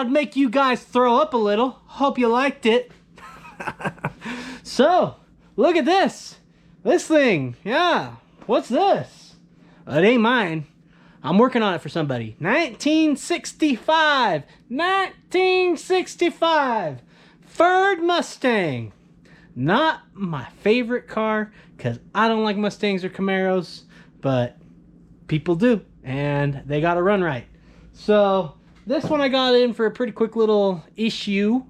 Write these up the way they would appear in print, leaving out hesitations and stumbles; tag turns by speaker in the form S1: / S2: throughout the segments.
S1: thought I'd make you guys throw up a little. Hope you liked it. So, look at this. This thing, yeah. What's this? It ain't mine. I'm working on it for somebody. 1965. 1965. Ford Mustang. Not my favorite car because I don't like Mustangs or Camaros, but people do, and they got to run right. So this one I got in for a pretty quick little issue.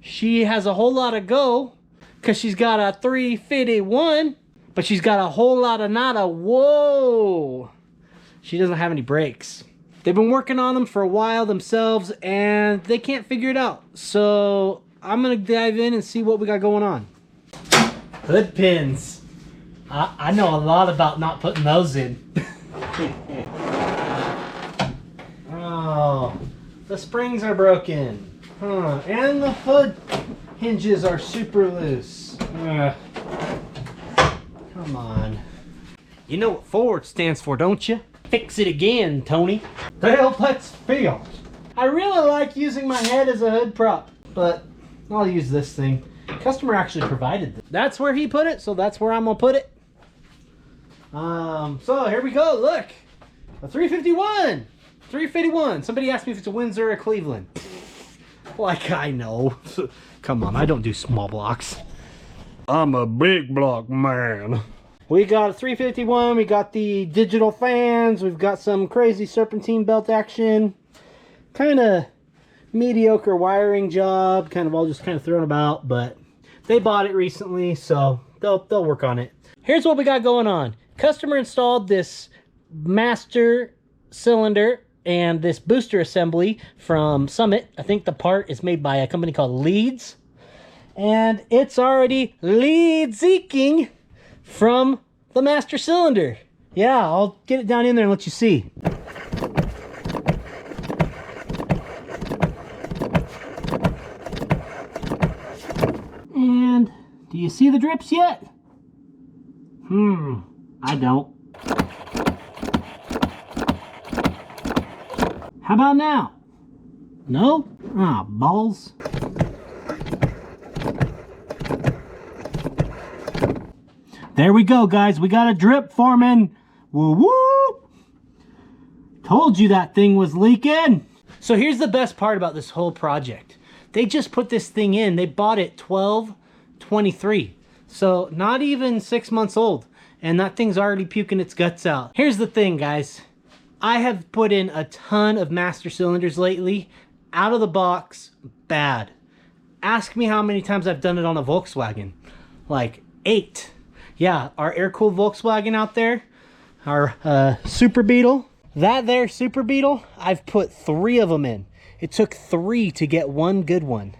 S1: She has a whole lot of go because she's got a 351, but she's got a whole lot of nada. Whoa! She doesn't have any brakes. They've been working on them for a while themselves, and they can't figure it out. So I'm gonna dive in and see what we got going on. Hood pins. I know a lot about not putting those in. Oh, the springs are broken. Huh. And the hood hinges are super loose. Come on. You know what Ford stands for, don't you? Fix it again, Tony. Taillights failed. I really like using my head as a hood prop, but I'll use this thing. Customer actually provided this. That's where he put it, so that's where I'm gonna put it. So here we go. Look, a 351. 351. Somebody asked me if it's a Windsor or a Cleveland. Like I know. Come on, I don't do small blocks. I'm a big block man. We got a 351. We got the digital fans. We've got some crazy serpentine belt action. Kind of mediocre wiring job. Kind of all just kind of thrown about, but they bought it recently, so they'll work on it. Here's what we got going on. Customer installed this master cylinder and this booster assembly from Summit. I think the part is made by a company called Leeds. And it's already lead-seeking from the master cylinder. Yeah, I'll get it down in there and let you see. And do you see the drips yet? I don't. How about now? No? Ah, balls. There we go, guys. We got a drip forming. Woo woo! Told you that thing was leaking. So here's the best part about this whole project. They just put this thing in. They bought it 12/23. So not even 6 months old. And that thing's already puking its guts out. Here's the thing, guys. I have put in a ton of master cylinders lately. Out of the box, bad. Ask me how many times I've done it on a Volkswagen. Like 8. Yeah, our air-cooled Volkswagen out there, our Super Beetle, that there Super Beetle, I've put 3 of them in. It took 3 to get one good one.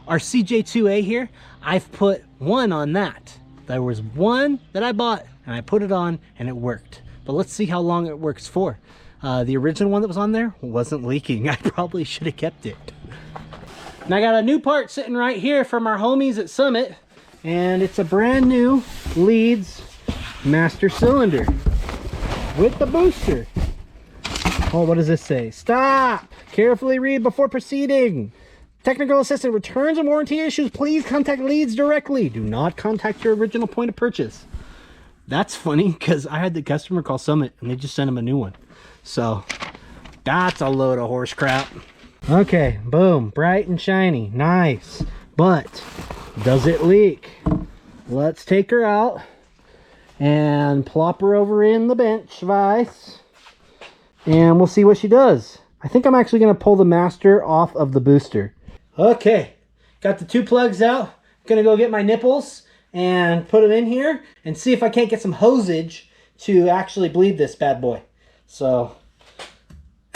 S1: Our CJ2A here, I've put 1 on that. There was 1 that I bought, and I put it on, and it worked. But let's see how long it works for. The original one that was on there wasn't leaking. I probably should have kept it. And I got a new part sitting right here from our homies at Summit. And it's a brand new Leeds master cylinder with the booster. Oh, what does this say? Stop! Carefully read before proceeding. Technical assistant returns and warranty issues. Please contact Leeds directly. Do not contact your original point of purchase. That's funny because I had the customer call Summit and they just sent him a new one. So that's a load of horse crap. Okay, boom, bright and shiny, nice. But does it leak? Let's take her out and plop her over in the bench vise and we'll see what she does. I think I'm actually going to pull the master off of the booster. Okay, got the 2 plugs out. Gonna go get my nipples and put them in here and see if I can't get some hosage to actually bleed this bad boy. So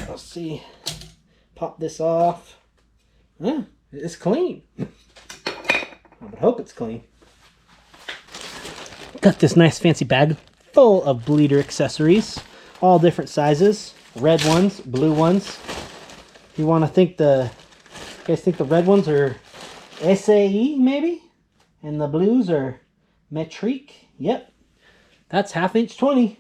S1: let's see. Pop this off. It's clean. I would hope it's clean. Got this nice fancy bag full of bleeder accessories, all different sizes, red ones, blue ones. You want to think you guys think the red ones are SAE maybe, and the blues are metric. Yep, that's 1/2 inch 20.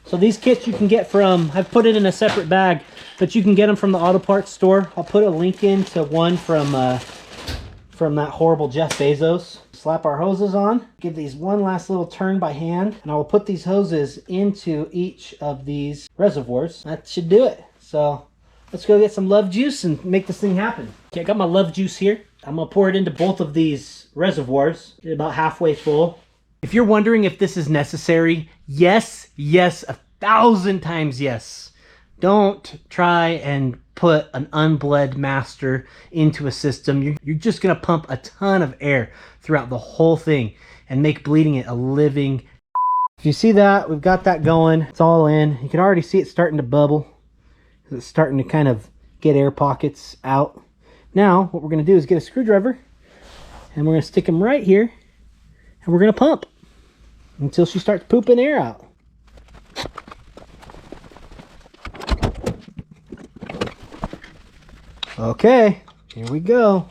S1: So these kits you can get from, I've put it in a separate bag, but you can get them from the auto parts store. I'll put a link in to one from that horrible Jeff Bezos. Slap our hoses on, give these one last little turn by hand, and I will put these hoses into each of these reservoirs. That should do it. So let's go get some love juice and make this thing happen. Okay, I got my love juice here. I'm gonna pour it into both of these reservoirs. Get about halfway full. If you're wondering if this is necessary, yes, 1,000 times yes. Don't try and put an unbled master into a system. You're just gonna pump a ton of air throughout the whole thing and make bleeding it a living. If you see that, we've got that going. It's all in. You can already see it starting to bubble. It's starting to kind of get air pockets out. Now, what we're gonna do is get a screwdriver and we're gonna stick them right here and we're gonna pump until she starts pooping air out. Okay, here we go.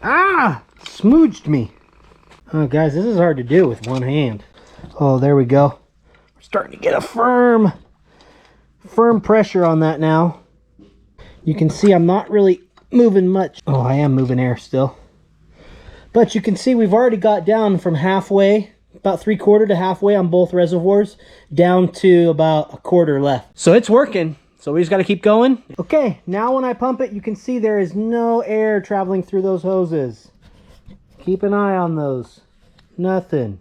S1: Ah! Smooched me. Oh, guys, this is hard to do with one hand. Oh, there we go. We're starting to get a firm pressure on that now. You can see I'm not really moving much. Oh, I am moving air still. But you can see we've already got down from halfway, about 3/4 to halfway on both reservoirs, down to about 1/4 left. So it's working. So we just got to keep going. Okay, now when I pump it, you can see there is no air traveling through those hoses. Keep an eye on those. Nothing.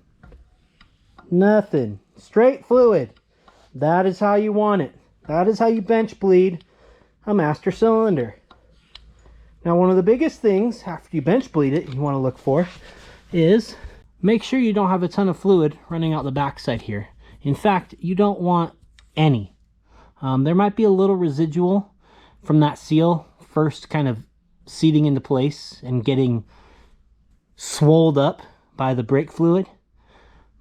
S1: Nothing. Straight fluid. That is how you want it. That is how you bench bleed a master cylinder. Now, one of the biggest things after you bench bleed it you want to look for is make sure you don't have a ton of fluid running out the backside here. In fact, you don't want any. There might be a little residual from that seal first kind of seating into place and getting swolled up by the brake fluid,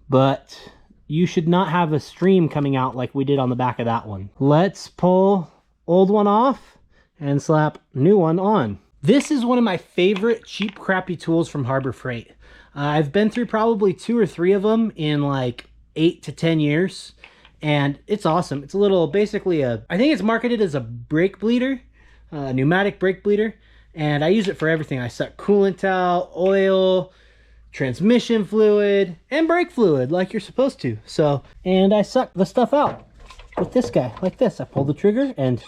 S1: but you should not have a stream coming out like we did on the back of that one. Let's pull old one off and slap new one on. This is one of my favorite cheap crappy tools from Harbor Freight. I've been through probably 2 or 3 of them in like 8 to 10 years. And it's awesome. It's a little, basically I think it's marketed as a brake bleeder, a pneumatic brake bleeder. And I use it for everything. I suck coolant out, oil, transmission fluid, and brake fluid like you're supposed to. So, and I suck the stuff out with this guy, like this. I pull the trigger and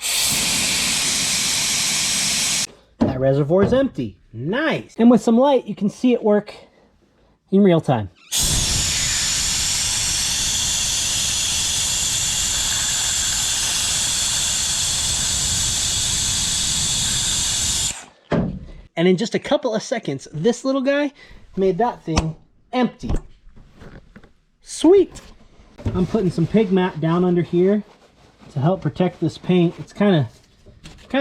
S1: that reservoir is empty. Nice. And with some light, you can see it work in real time. And in just a couple of seconds, this little guy made that thing empty. Sweet. I'm putting some pig mat down under here to help protect this paint. It's kind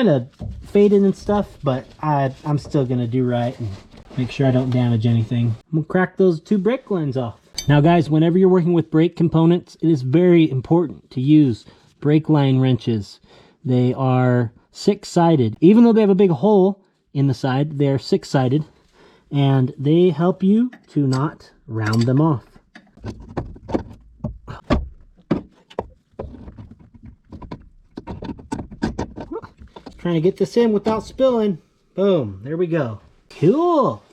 S1: of faded and stuff, but I'm still gonna do right and make sure I don't damage anything. I'm gonna crack those 2 brake lines off. Now guys, whenever you're working with brake components, it is very important to use brake line wrenches. They are 6-sided. Even though they have a big hole in the side, they're 6-sided, and they help you to not round them off. Trying to get this in without spilling. Boom, there we go. Cool.